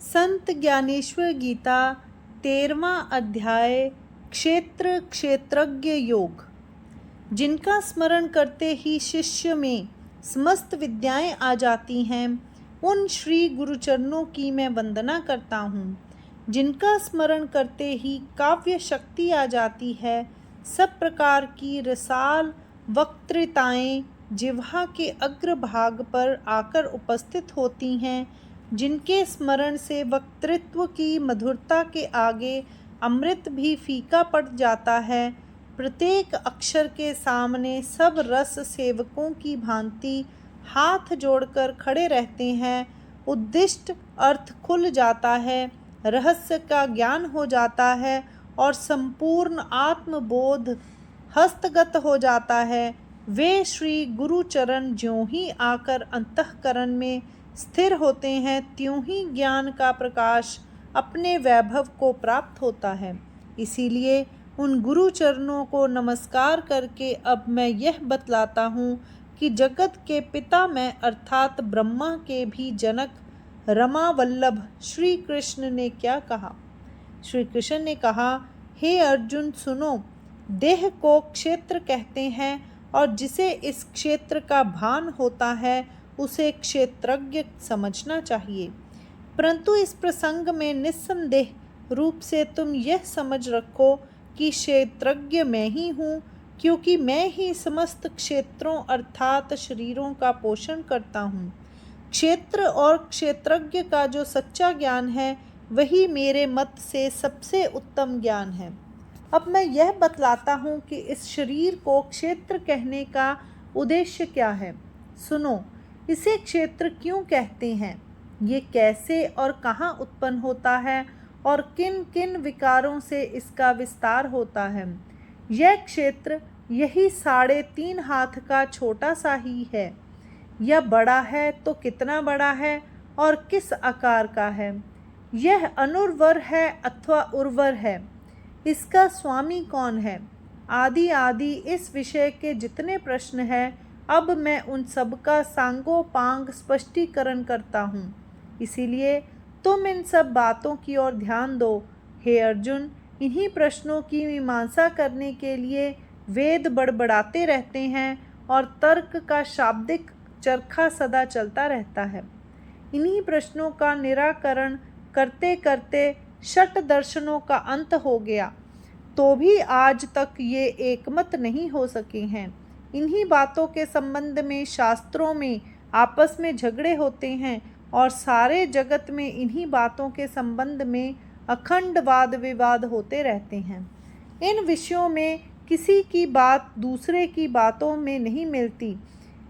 संत ज्ञानेश्वर गीता 13वां अध्याय क्षेत्र क्षेत्रज्ञ योग। जिनका स्मरण करते ही शिष्य में समस्त विद्याएं आ जाती हैं, उन श्री गुरुचरणों की मैं वंदना करता हूँ। जिनका स्मरण करते ही काव्य शक्ति आ जाती है, सब प्रकार की रसाल वक्तृताएं जिह्वा के अग्रभाग पर आकर उपस्थित होती हैं, जिनके स्मरण से वक्तृत्व की मधुरता के आगे अमृत भी फीका पड़ जाता है। प्रत्येक अक्षर के सामने सब रस सेवकों की भांति हाथ जोड़कर खड़े रहते हैं। उद्दिष्ट अर्थ खुल जाता है, रहस्य का ज्ञान हो जाता है और संपूर्ण आत्मबोध हस्तगत हो जाता है। वे श्री गुरुचरण ज्यों ही आकर अंतःकरण में स्थिर होते हैं, त्यों ही ज्ञान का प्रकाश अपने वैभव को प्राप्त होता है। इसीलिए उन गुरु चरणों को नमस्कार करके अब मैं यह बतलाता हूँ कि जगत के पिता मैं अर्थात ब्रह्मा के भी जनक रमा वल्लभ श्री कृष्ण ने क्या कहा। श्री कृष्ण ने कहा, हे अर्जुन सुनो, देह को क्षेत्र कहते हैं और जिसे इस क्षेत्र का भान होता है उसे क्षेत्रज्ञ समझना चाहिए। परंतु इस प्रसंग में निस्संदेह रूप से तुम यह समझ रखो कि क्षेत्रज्ञ मैं ही हूँ, क्योंकि मैं ही समस्त क्षेत्रों अर्थात शरीरों का पोषण करता हूँ। क्षेत्र और क्षेत्रज्ञ का जो सच्चा ज्ञान है, वही मेरे मत से सबसे उत्तम ज्ञान है। अब मैं यह बतलाता हूँ कि इस शरीर को क्षेत्र कहने का उद्देश्य क्या है। सुनो, इसे क्षेत्र क्यों कहते हैं, ये कैसे और कहाँ उत्पन्न होता है और किन किन विकारों से इसका विस्तार होता है। यह क्षेत्र यही 3.5 हाथ का छोटा सा ही है। यह बड़ा है तो कितना बड़ा है और किस आकार का है। यह अनुर्वर है अथवा उर्वर है, इसका स्वामी कौन है, आदि आदि इस विषय के जितने प्रश्न हैं, अब मैं उन सब का सांगोपांग स्पष्टीकरण करता हूँ। इसीलिए तुम इन सब बातों की ओर ध्यान दो। हे अर्जुन, इन्हीं प्रश्नों की मीमांसा करने के लिए वेद बड़बड़ाते रहते हैं और तर्क का शाब्दिक चरखा सदा चलता रहता है। इन्हीं प्रश्नों का निराकरण करते करते षट दर्शनों का अंत हो गया, तो भी आज तक ये एकमत नहीं हो सके हैं। इन्हीं बातों के संबंध में शास्त्रों में आपस में झगड़े होते हैं और सारे जगत में इन्हीं बातों के संबंध में अखंड वाद विवाद होते रहते हैं। इन विषयों में किसी की बात दूसरे की बातों में नहीं मिलती,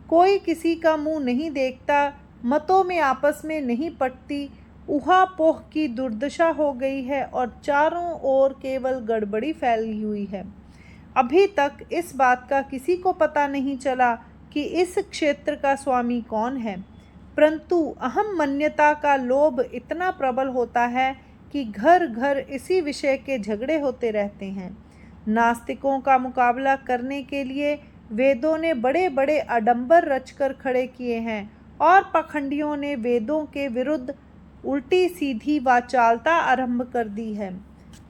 कोई किसी का मुंह नहीं देखता, मतों में आपस में नहीं पटती। ऊहापोह की दुर्दशा हो गई है और चारों ओर केवल गड़बड़ी फैली हुई है। अभी तक इस बात का किसी को पता नहीं चला कि इस क्षेत्र का स्वामी कौन है, परंतु अहम मान्यता का लोभ इतना प्रबल होता है कि घर घर इसी विषय के झगड़े होते रहते हैं। नास्तिकों का मुकाबला करने के लिए वेदों ने बड़े बड़े आडंबर रचकर खड़े किए हैं और पाखंडियों ने वेदों के विरुद्ध उल्टी सीधी वाचालता आरंभ कर दी है।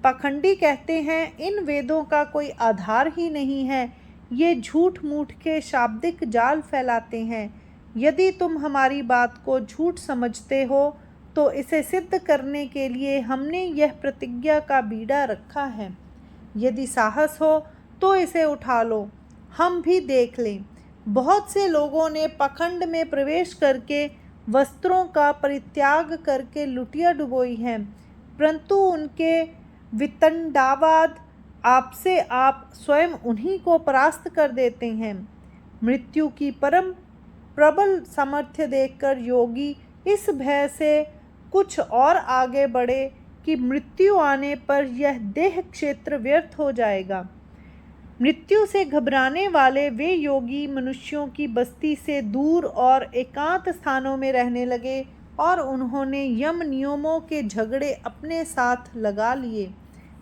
पाखंडी कहते हैं इन वेदों का कोई आधार ही नहीं है, ये झूठ मूठ के शाब्दिक जाल फैलाते हैं। यदि तुम हमारी बात को झूठ समझते हो तो इसे सिद्ध करने के लिए हमने यह प्रतिज्ञा का बीड़ा रखा है। यदि साहस हो तो इसे उठा लो, हम भी देख लें। बहुत से लोगों ने पाखंड में प्रवेश करके वस्त्रों का परित्याग करके लुटिया डुबोई हैं, परंतु उनके वितंडावाद आपसे आप स्वयं उन्हीं को परास्त कर देते हैं। मृत्यु की परम प्रबल सामर्थ्य देखकर योगी इस भय से कुछ और आगे बढ़े कि मृत्यु आने पर यह देह क्षेत्र व्यर्थ हो जाएगा। मृत्यु से घबराने वाले वे योगी मनुष्यों की बस्ती से दूर और एकांत स्थानों में रहने लगे और उन्होंने यम नियमों के झगड़े अपने साथ लगा लिए।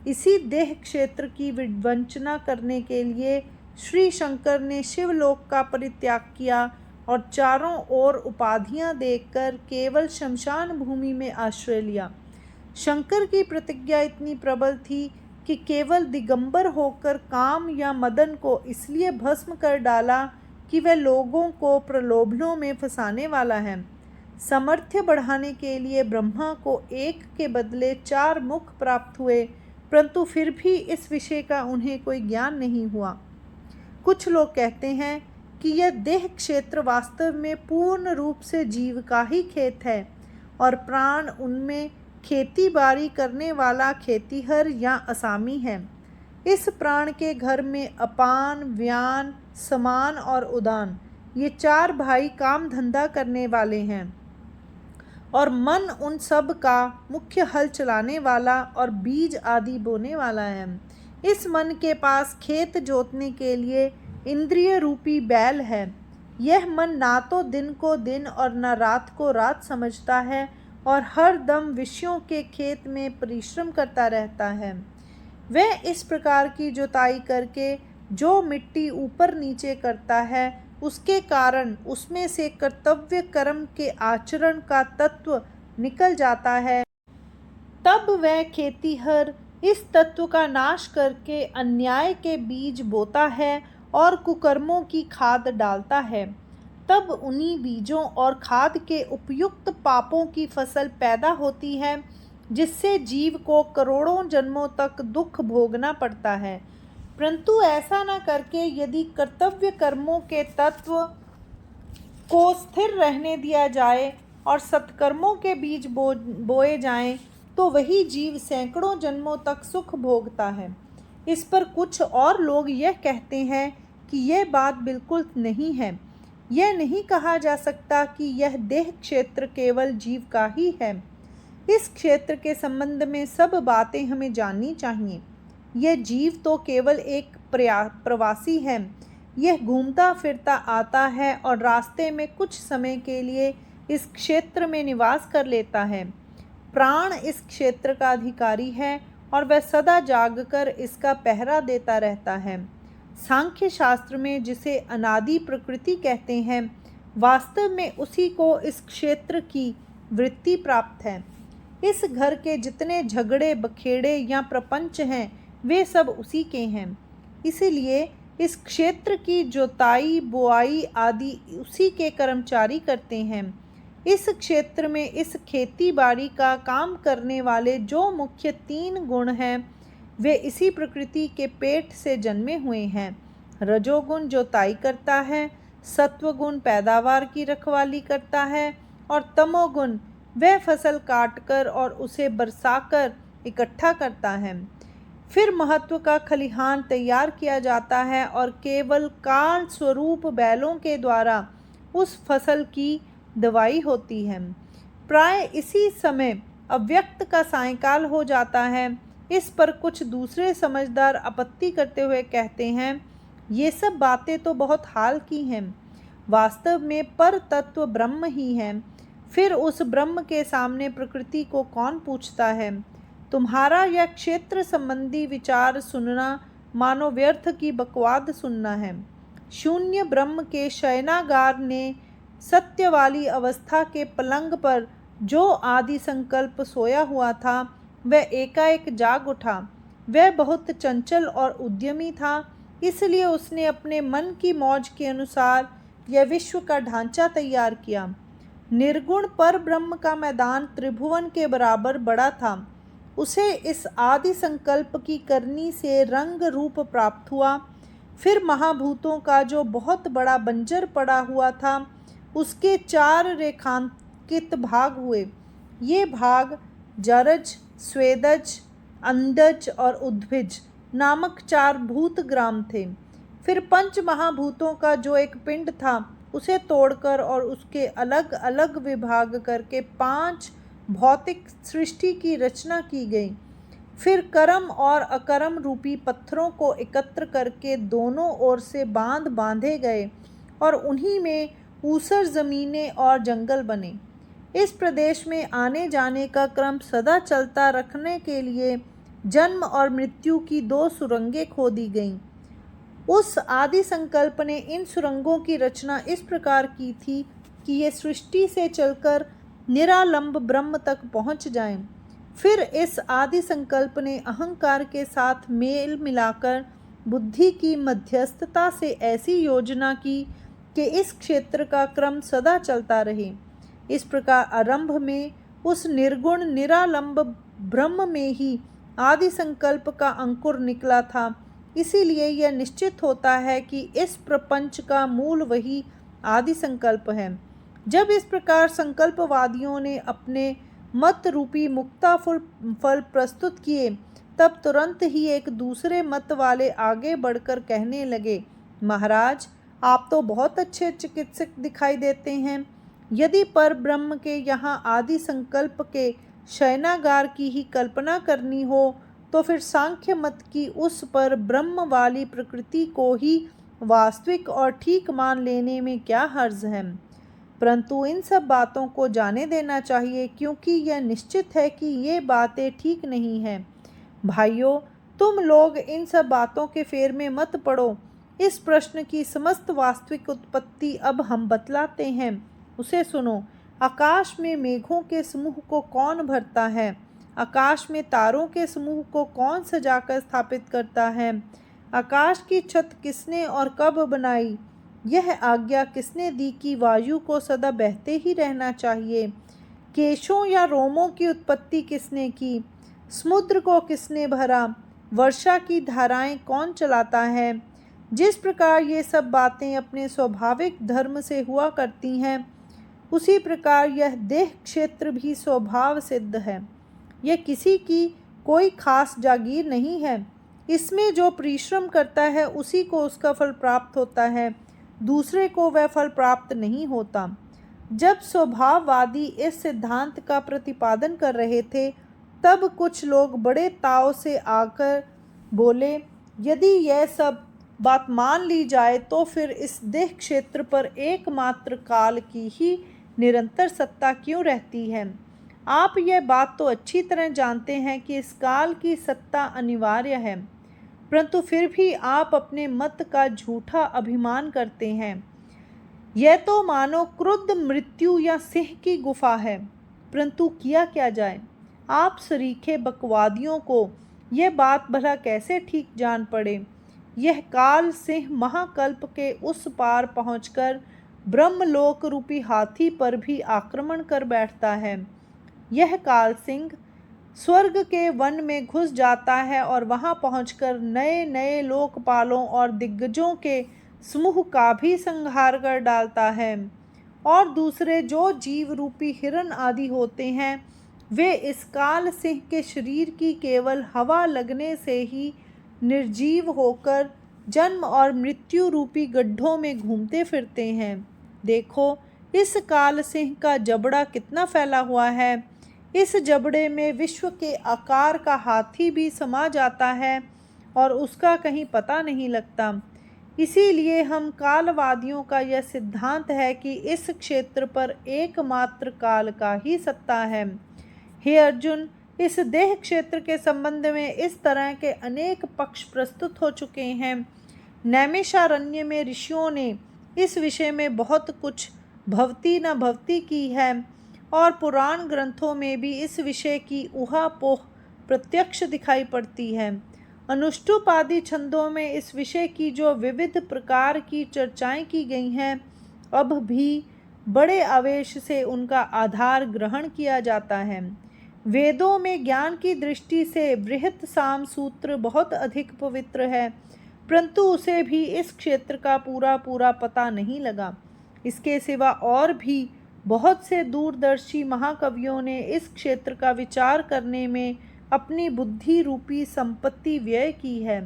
इसी देह क्षेत्र की विवंचना करने के लिए श्री शंकर ने शिवलोक का परित्याग किया और चारों ओर उपाधियां देकर केवल शमशान भूमि में आश्रय लिया। शंकर की प्रतिज्ञा इतनी प्रबल थी कि केवल दिगंबर होकर काम या मदन को इसलिए भस्म कर डाला कि वह लोगों को प्रलोभनों में फंसाने वाला है। सामर्थ्य बढ़ाने के लिए ब्रह्मा को एक के बदले 4 मुख प्राप्त हुए, परंतु फिर भी इस विषय का उन्हें कोई ज्ञान नहीं हुआ। कुछ लोग कहते हैं कि यह देह क्षेत्र वास्तव में पूर्ण रूप से जीव का ही खेत है और प्राण उनमें खेती बाड़ी करने वाला खेतीहर या असामी है। इस प्राण के घर में अपान, व्यान, समान और उदान ये 4 भाई काम धंधा करने वाले हैं और मन उन सब का मुख्य हल चलाने वाला और बीज आदि बोने वाला है। इस मन के पास खेत जोतने के लिए इंद्रिय रूपी बैल है। यह मन ना तो दिन को दिन और न रात को रात समझता है और हर दम विषयों के खेत में परिश्रम करता रहता है। वह इस प्रकार की जुताई करके जो मिट्टी ऊपर नीचे करता है, उसके कारण उसमें से कर्तव्य कर्म के आचरण का तत्व निकल जाता है। तब वह खेतीहर इस तत्व का नाश करके अन्याय के बीज बोता है और कुकर्मों की खाद डालता है। तब उन्हीं बीजों और खाद के उपयुक्त पापों की फसल पैदा होती है, जिससे जीव को करोड़ों जन्मों तक दुख भोगना पड़ता है। परंतु ऐसा न करके यदि कर्तव्य कर्मों के तत्व को स्थिर रहने दिया जाए और सत्कर्मों के बीज बोए जाएं, तो वही जीव सैकड़ों जन्मों तक सुख भोगता है। इस पर कुछ और लोग यह कहते हैं कि यह बात बिल्कुल नहीं है। यह नहीं कहा जा सकता कि यह देह क्षेत्र केवल जीव का ही है। इस क्षेत्र के संबंध में सब बातें हमें जाननी चाहिए। यह जीव तो केवल एक प्रवासी है। यह घूमता फिरता आता है और रास्ते में कुछ समय के लिए इस क्षेत्र में निवास कर लेता है। प्राण इस क्षेत्र का अधिकारी है और वह सदा जागकर इसका पहरा देता रहता है। सांख्य शास्त्र में जिसे अनादि प्रकृति कहते हैं, वास्तव में उसी को इस क्षेत्र की वृत्ति प्राप्त है। इस घर के जितने झगड़े बखेड़े या प्रपंच हैं, वे सब उसी के हैं। इसीलिए इस क्षेत्र की जोताई बुआई आदि उसी के कर्मचारी करते हैं। इस क्षेत्र में इस खेती बाड़ी का काम करने वाले जो मुख्य 3 गुण हैं, वे इसी प्रकृति के पेट से जन्मे हुए हैं। रजोगुण जोताई करता है, सत्वगुण पैदावार की रखवाली करता है और तमोगुण वह फसल काटकर और उसे बरसाकर इकट्ठा करता है। फिर महत्व का खलिहान तैयार किया जाता है और केवल काल स्वरूप बैलों के द्वारा उस फसल की दवाई होती है। प्राय इसी समय अव्यक्त का सायंकाल हो जाता है। इस पर कुछ दूसरे समझदार आपत्ति करते हुए कहते हैं, ये सब बातें तो बहुत हाल की हैं। वास्तव में पर तत्व ब्रह्म ही है। फिर उस ब्रह्म के सामने प्रकृति को कौन पूछता है। तुम्हारा यह क्षेत्र संबंधी विचार सुनना मानो व्यर्थ की बकवाद सुनना है। शून्य ब्रह्म के शयनागार ने सत्य वाली अवस्था के पलंग पर जो आदि संकल्प सोया हुआ था, वह एकाएक जाग उठा। वह बहुत चंचल और उद्यमी था, इसलिए उसने अपने मन की मौज के अनुसार यह विश्व का ढांचा तैयार किया। निर्गुण पर ब्रह्म का मैदान त्रिभुवन के बराबर बड़ा था। उसे इस आदि संकल्प की करनी से रंग रूप प्राप्त हुआ। फिर महाभूतों का जो बहुत बड़ा बंजर पड़ा हुआ था, उसके 4 रेखांकित भाग हुए। ये भाग जरज, स्वेदज, अंडज और उद्भिज नामक 4 भूत ग्राम थे। फिर 5 महाभूतों का जो एक पिंड था, उसे तोड़कर और उसके अलग अलग विभाग करके 5 भौतिक सृष्टि की रचना की गई। फिर कर्म और अकर्म रूपी पत्थरों को एकत्र करके दोनों ओर से बांध बांधे गए और उन्हीं में ऊसर ज़मीनें और जंगल बने। इस प्रदेश में आने जाने का क्रम सदा चलता रखने के लिए जन्म और मृत्यु की 2 सुरंगें खोदी गईं। उस आदि संकल्प ने इन सुरंगों की रचना इस प्रकार की थी कि ये सृष्टि से चलकर निरालंब ब्रह्म तक पहुँच जाएं। फिर इस आदि संकल्प ने अहंकार के साथ मेल मिलाकर बुद्धि की मध्यस्थता से ऐसी योजना की कि इस क्षेत्र का क्रम सदा चलता रहे। इस प्रकार आरंभ में उस निर्गुण निरालंब ब्रह्म में ही आदि संकल्प का अंकुर निकला था। इसीलिए यह निश्चित होता है कि इस प्रपंच का मूल वही आदि संकल्प है। जब इस प्रकार संकल्पवादियों ने अपने मत रूपी मुक्ता फल प्रस्तुत किए, तब तुरंत ही एक दूसरे मत वाले आगे बढ़कर कहने लगे, महाराज, आप तो बहुत अच्छे चिकित्सक दिखाई देते हैं। यदि पर ब्रह्म के यहाँ आदि संकल्प के शयनागार की ही कल्पना करनी हो, तो फिर सांख्य मत की उस पर ब्रह्म वाली प्रकृति को ही वास्तविक और ठीक मान लेने में क्या हर्ज है। परंतु इन सब बातों को जाने देना चाहिए, क्योंकि यह निश्चित है कि ये बातें ठीक नहीं हैं। भाइयों, तुम लोग इन सब बातों के फेर में मत पड़ो। इस प्रश्न की समस्त वास्तविक उत्पत्ति अब हम बतलाते हैं, उसे सुनो। आकाश में मेघों के समूह को कौन भरता है? आकाश में तारों के समूह को कौन सजाकर स्थापित करता है? आकाश की छत किसने और कब बनाई? यह आज्ञा किसने दी कि वायु को सदा बहते ही रहना चाहिए? केशों या रोमों की उत्पत्ति किसने की? समुद्र को किसने भरा? वर्षा की धाराएं कौन चलाता है? जिस प्रकार ये सब बातें अपने स्वाभाविक धर्म से हुआ करती हैं, उसी प्रकार यह देह क्षेत्र भी स्वभाव सिद्ध है। यह किसी की कोई खास जागीर नहीं है। इसमें जो परिश्रम करता है उसी को उसका फल प्राप्त होता है, दूसरे को वह फल प्राप्त नहीं होता। जब स्वभाववादी इस सिद्धांत का प्रतिपादन कर रहे थे, तब कुछ लोग बड़े ताव से आकर बोले, यदि यह सब बात मान ली जाए तो फिर इस देह क्षेत्र पर एकमात्र काल की ही निरंतर सत्ता क्यों रहती है? आप यह बात तो अच्छी तरह जानते हैं कि इस काल की सत्ता अनिवार्य है, परंतु फिर भी आप अपने मत का झूठा अभिमान करते हैं। यह तो मानो क्रुद्ध मृत्यु या सिंह की गुफा है, परंतु किया क्या जाए? आप सरीखे बकवादियों को यह बात भला कैसे ठीक जान पड़े? यह काल सिंह महाकल्प के उस पार पहुंचकर ब्रह्मलोक रूपी हाथी पर भी आक्रमण कर बैठता है। यह काल सिंह स्वर्ग के वन में घुस जाता है और वहां पहुंचकर नए नए लोकपालों और दिग्गजों के समूह का भी संहार कर डालता है। और दूसरे जो जीव रूपी हिरण आदि होते हैं, वे इस काल सिंह के शरीर की केवल हवा लगने से ही निर्जीव होकर जन्म और मृत्यु रूपी गड्ढों में घूमते फिरते हैं। देखो, इस काल सिंह का जबड़ा कितना फैला हुआ है। इस जबड़े में विश्व के आकार का हाथी भी समा जाता है और उसका कहीं पता नहीं लगता। इसीलिए हम कालवादियों का यह सिद्धांत है कि इस क्षेत्र पर एकमात्र काल का ही सत्ता है। हे अर्जुन, इस देह क्षेत्र के संबंध में इस तरह के अनेक पक्ष प्रस्तुत हो चुके हैं। नैमिषारण्य में ऋषियों ने इस विषय में बहुत कुछ भवती न भवती की है और पुराण ग्रंथों में भी इस विषय की ऊहापोह प्रत्यक्ष दिखाई पड़ती है। अनुष्टुप आदि छंदों में इस विषय की जो विविध प्रकार की चर्चाएं की गई हैं, अब भी बड़े आवेश से उनका आधार ग्रहण किया जाता है। वेदों में ज्ञान की दृष्टि से बृहत साम सूत्र बहुत अधिक पवित्र है, परंतु उसे भी इस क्षेत्र का पूरा पूरा पता नहीं लगा। इसके सिवा और भी बहुत से दूरदर्शी महाकवियों ने इस क्षेत्र का विचार करने में अपनी बुद्धि रूपी संपत्ति व्यय की है,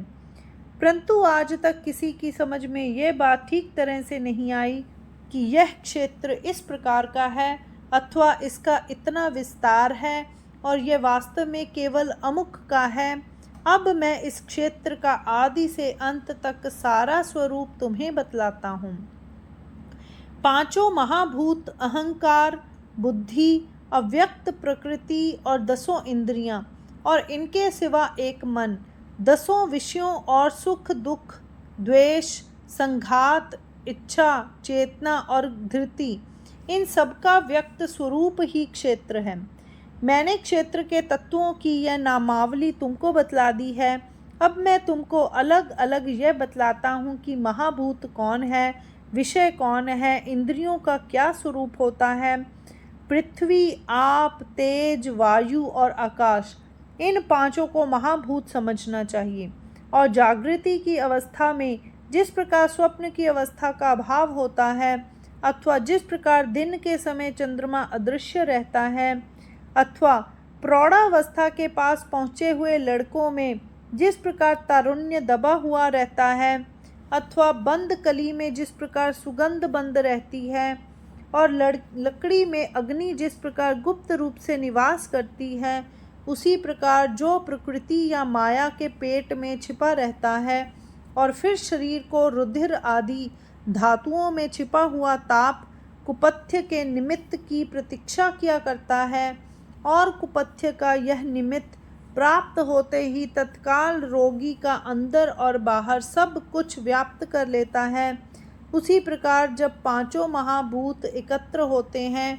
परंतु आज तक किसी की समझ में यह बात ठीक तरह से नहीं आई कि यह क्षेत्र इस प्रकार का है अथवा इसका इतना विस्तार है और यह वास्तव में केवल अमुक का है। अब मैं इस क्षेत्र का आदि से अंत तक सारा स्वरूप तुम्हें बतलाता हूँ। पांचों महाभूत अहंकार, बुद्धि, अव्यक्त प्रकृति और 10 इंद्रियां और इनके सिवा एक मन, 10 विषयों और सुख दुख, द्वेष, संघात, इच्छा, चेतना और धृति, इन सब का व्यक्त स्वरूप ही क्षेत्र है। मैंने क्षेत्र के तत्वों की यह नामावली तुमको बतला दी है। अब मैं तुमको अलग अलग यह बतलाता हूँ कि महाभूत कौन है, विषय कौन है, इंद्रियों का क्या स्वरूप होता है। पृथ्वी, आप, तेज, वायु और आकाश, इन पांचों को महाभूत समझना चाहिए। और जागृति की अवस्था में जिस प्रकार स्वप्न की अवस्था का अभाव होता है, अथवा जिस प्रकार दिन के समय चंद्रमा अदृश्य रहता है, अथवा प्रौढ़ावस्था के पास पहुँचे हुए लड़कों में जिस प्रकार तारुण्य दबा हुआ रहता है, अथवा बंद कली में जिस प्रकार सुगंध बंद रहती है, और लकड़ी में अग्नि जिस प्रकार गुप्त रूप से निवास करती है, उसी प्रकार जो प्रकृति या माया के पेट में छिपा रहता है और फिर शरीर को रुधिर आदि धातुओं में छिपा हुआ ताप कुपथ्य के निमित्त की प्रतीक्षा किया करता है, और कुपथ्य का यह निमित्त प्राप्त होते ही तत्काल रोगी का अंदर और बाहर सब कुछ व्याप्त कर लेता है, उसी प्रकार जब पांचों महाभूत एकत्र होते हैं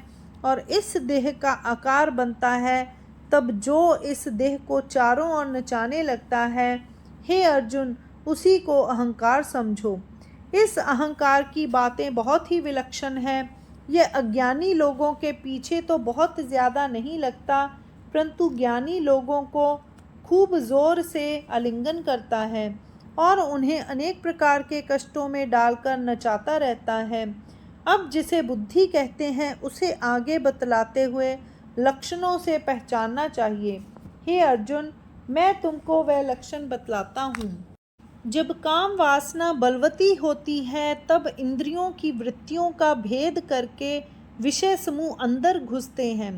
और इस देह का आकार बनता है, तब जो इस देह को चारों ओर नचाने लगता है, हे अर्जुन, उसी को अहंकार समझो। इस अहंकार की बातें बहुत ही विलक्षण हैं। यह अज्ञानी लोगों के पीछे तो बहुत ज़्यादा नहीं लगता, परंतु ज्ञानी लोगों को खूब जोर से आलिंगन करता है और उन्हें अनेक प्रकार के कष्टों में डालकर नचाता रहता है। अब जिसे बुद्धि कहते हैं, उसे आगे बतलाते हुए लक्षणों से पहचानना चाहिए। हे अर्जुन, मैं तुमको वह लक्षण बतलाता हूँ। जब काम वासना बलवती होती है, तब इंद्रियों की वृत्तियों का भेद करके विषय समूह अंदर घुसते हैं।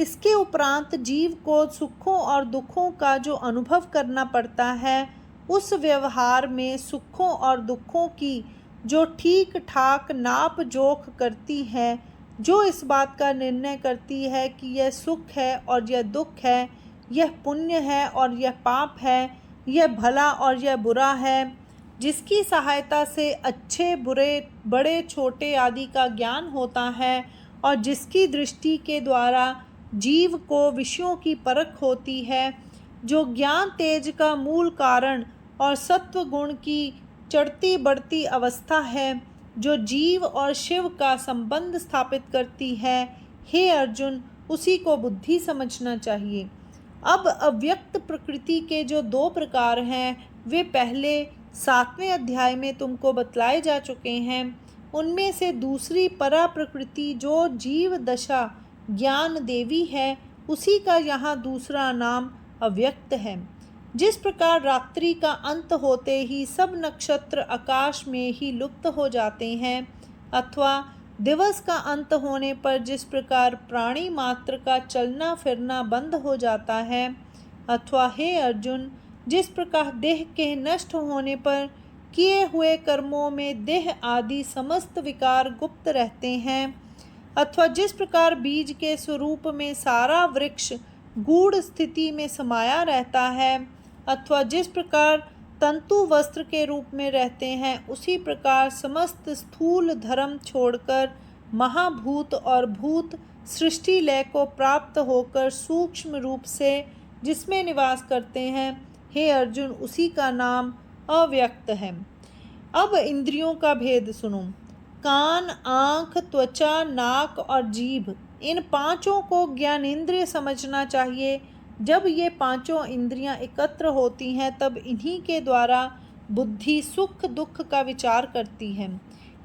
इसके उपरांत जीव को सुखों और दुखों का जो अनुभव करना पड़ता है, उस व्यवहार में सुखों और दुखों की जो ठीक ठाक नाप जोख करती है, जो इस बात का निर्णय करती है कि यह सुख है और यह दुख है, यह पुण्य है और यह पाप है, यह भला और यह बुरा है, जिसकी सहायता से अच्छे बुरे बड़े छोटे आदि का ज्ञान होता है, और जिसकी दृष्टि के द्वारा जीव को विषयों की परख होती है, जो ज्ञान तेज का मूल कारण और सत्व गुण की चढ़ती बढ़ती अवस्था है, जो जीव और शिव का संबंध स्थापित करती है, हे अर्जुन, उसी को बुद्धि समझना चाहिए। अब अव्यक्त प्रकृति के जो दो प्रकार हैं, वे पहले 7वें अध्याय में तुमको बतलाए जा चुके हैं। उनमें से दूसरी परा प्रकृति जो जीव दशा ज्ञान देवी है, उसी का यहाँ दूसरा नाम अव्यक्त है। जिस प्रकार रात्रि का अंत होते ही सब नक्षत्र आकाश में ही लुप्त हो जाते हैं, अथवा दिवस का अंत होने पर जिस प्रकार प्राणी मात्र का चलना फिरना बंद हो जाता है, अथवा हे अर्जुन, जिस प्रकार देह के नष्ट होने पर किए हुए कर्मों में देह आदि समस्त विकार गुप्त रहते हैं, अथवा जिस प्रकार बीज के स्वरूप में सारा वृक्ष गूढ़ स्थिति में समाया रहता है, अथवा जिस प्रकार तंतु वस्त्र के रूप में रहते हैं, उसी प्रकार समस्त स्थूल धर्म छोड़कर महाभूत और भूत सृष्टि लय को प्राप्त होकर सूक्ष्म रूप से जिसमें निवास करते हैं, हे अर्जुन, उसी का नाम अव्यक्त है। अब इंद्रियों का भेद सुनो। कान, आँख, त्वचा, नाक और जीभ, इन पांचों को ज्ञानेंद्रिय समझना चाहिए। जब ये पांचों इंद्रियां एकत्र होती हैं, तब इन्हीं के द्वारा बुद्धि सुख दुख का विचार करती है।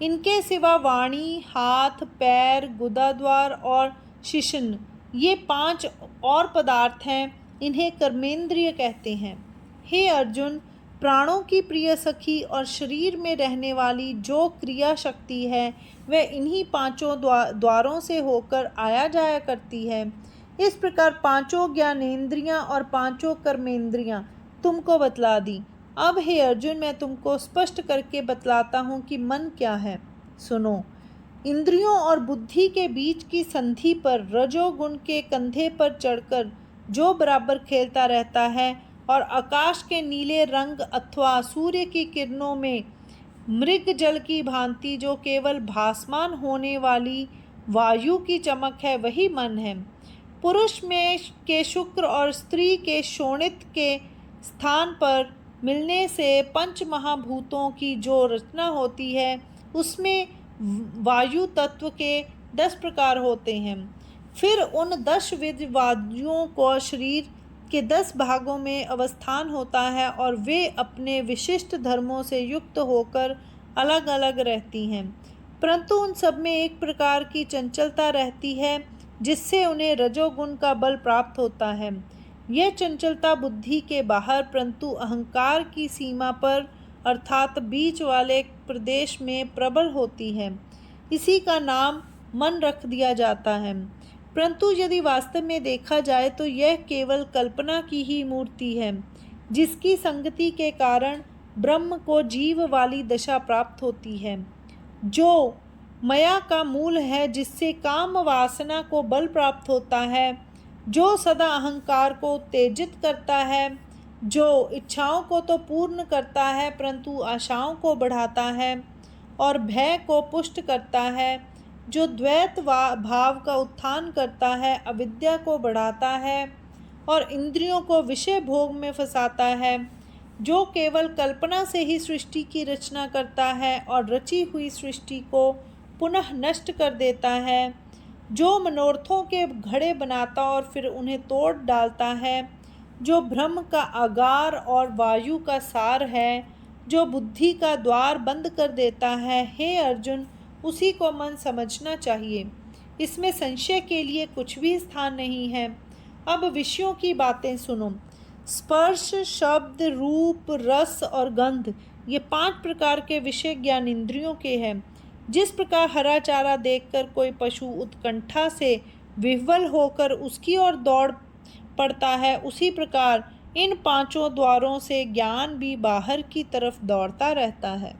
इनके सिवा वाणी, हाथ, पैर, गुदाद्वार और शिश्न, ये 5 और पदार्थ हैं, इन्हें कर्मेंद्रिय कहते हैं। हे अर्जुन, प्राणों की प्रिय सखी और शरीर में रहने वाली जो क्रिया शक्ति है, वह इन्हीं पांचों द्वारों से होकर आया जाया करती है। इस प्रकार पांचों ज्ञानेंद्रियां और पांचों कर्मेंद्रियां तुमको बतला दी। अब हे अर्जुन, मैं तुमको स्पष्ट करके बतलाता हूँ कि मन क्या है। सुनो। इंद्रियों और बुद्धि के बीच की संधि पर रजोगुण के कंधे पर चढ़कर जो बराबर खेलता रहता है और आकाश के नीले रंग अथवा सूर्य की किरणों में मृग जल की भांति जो केवल भासमान होने वाली वायु की चमक है वही मन है। पुरुष में के शुक्र और स्त्री के शोणित के स्थान पर मिलने से पंच महाभूतों की जो रचना होती है उसमें वायु तत्व के 10 प्रकार होते हैं। फिर उन 10 विध वायुओं को शरीर के 10 भागों में अवस्थान होता है और वे अपने विशिष्ट धर्मों से युक्त होकर अलग अलग रहती हैं, परंतु उन सब में एक प्रकार की चंचलता रहती है जिससे उन्हें रजोगुण का बल प्राप्त होता है। यह चंचलता बुद्धि के बाहर परंतु अहंकार की सीमा पर अर्थात बीच वाले प्रदेश में प्रबल होती है। इसी का नाम मन रख दिया जाता है, परंतु यदि वास्तव में देखा जाए तो यह केवल कल्पना की ही मूर्ति है, जिसकी संगति के कारण ब्रह्म को जीव वाली दशा प्राप्त होती है, जो माया का मूल है, जिससे काम वासना को बल प्राप्त होता है, जो सदा अहंकार को उत्तेजित करता है, जो इच्छाओं को तो पूर्ण करता है परंतु आशाओं को बढ़ाता है और भय को पुष्ट करता है, जो द्वैत भाव का उत्थान करता है, अविद्या को बढ़ाता है और इंद्रियों को विषय भोग में फंसाता है, जो केवल कल्पना से ही सृष्टि की रचना करता है और रची हुई सृष्टि को पुनः नष्ट कर देता है, जो मनोरथों के घड़े बनाता और फिर उन्हें तोड़ डालता है, जो ब्रह्म का आगार और वायु का सार है, जो बुद्धि का द्वार बंद कर देता है। हे अर्जुन, उसी को मन समझना चाहिए, इसमें संशय के लिए कुछ भी स्थान नहीं है। अब विषयों की बातें सुनो। स्पर्श, शब्द, रूप, रस और गंध, ये 5 प्रकार के विषय ज्ञान इंद्रियों के हैं। जिस प्रकार हरा चारा देखकर कोई पशु उत्कंठा से विह्वल होकर उसकी ओर दौड़ पड़ता है, उसी प्रकार इन 5 द्वारों से ज्ञान भी बाहर की तरफ दौड़ता रहता है।